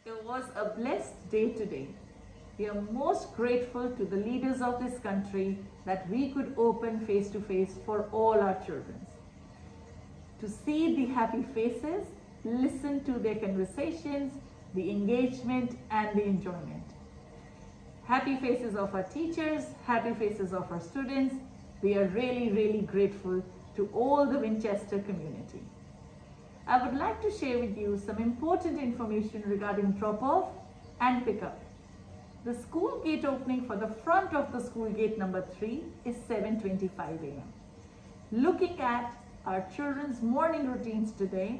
It was a blessed day today. We are most grateful to the leaders of this country that we could open face to face for all our children. To see the happy faces, listen to their conversations, the engagement and the enjoyment. Happy faces of our teachers, happy faces of our students. We are really grateful to all the Winchester community. I would like to share with you some important information regarding drop-off and pick-up. The school gate opening for the front of the school gate number 3 is 7:25 a.m. Looking at our children's morning routines today,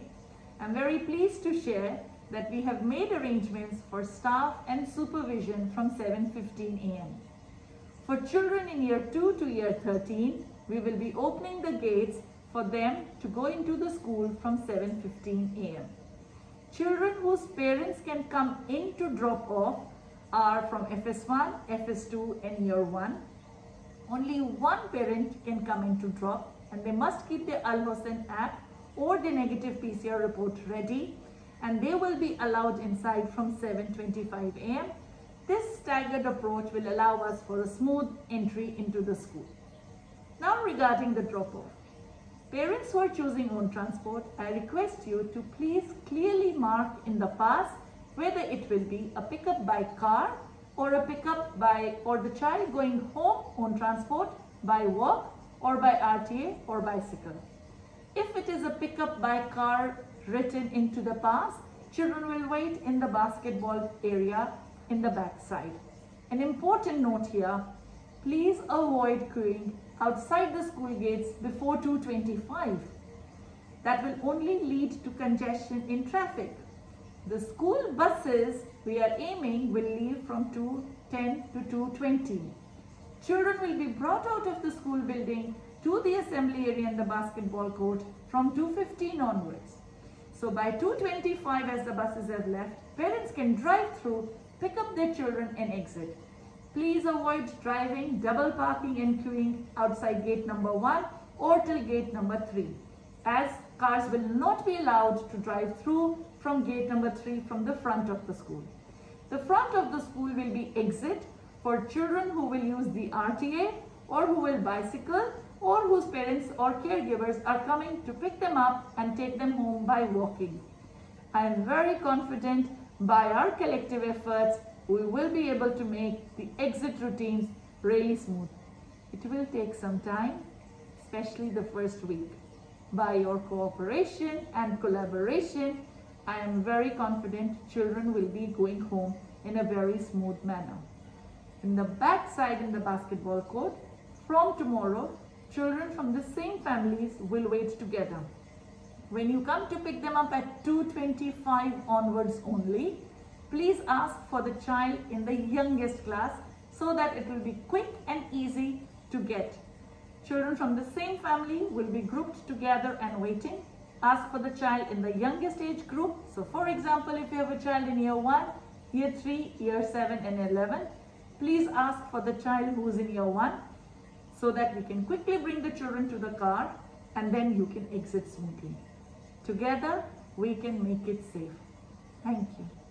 I'm very pleased to share that we have made arrangements for staff and supervision from 7:15 a.m. For children in year 2 to year 13, we will be opening the gates for them to go into the school from 7:15 a.m. Children whose parents can come in to drop off are from FS1, FS2 and year 1. Only one parent can come in to drop, and they must keep their Al Hossain app or their negative PCR report ready, and they will be allowed inside from 7:25 a.m. This staggered approach will allow us for a smooth entry into the school. Now regarding the drop-off. Parents who are choosing own transport, I request you to please clearly mark in the pass whether it will be a pickup by car or a pickup by, or the child going home on transport by walk or by RTA or bicycle. If it is a pickup by car written into the pass, children will wait in the basketball area in the back side. An important note here, please avoid queuing outside the school gates before 2:25. That will only lead to congestion in traffic. The school buses we are aiming will leave from 2:10 to 2:20. Children will be brought out of the school building to the assembly area and the basketball court from 2:15 onwards. So by 2:25, as the buses have left, parents can drive through, pick up their children and exit. Please avoid driving, double parking and queuing outside gate number 1 or till gate number 3, as cars will not be allowed to drive through from gate number 3 from the front of the school. The front of the school will be exit for children who will use the RTA or who will bicycle or whose parents or caregivers are coming to pick them up and take them home by walking. I am very confident by our collective efforts, we will be able to make the exit routines really smooth. It will take some time, especially the first week. By your cooperation and collaboration, I am very confident children will be going home in a very smooth manner. In the back side in the basketball court, from tomorrow, children from the same families will wait together. When you come to pick them up at 2:25 onwards only, please ask for the child in the youngest class so that it will be quick and easy to get. Children from the same family will be grouped together and waiting. Ask for the child in the youngest age group. So for example, if you have a child in year 1, year 3, year 7 and 11, please ask for the child who is in year 1 so that we can quickly bring the children to the car and then you can exit smoothly. Together, we can make it safe. Thank you.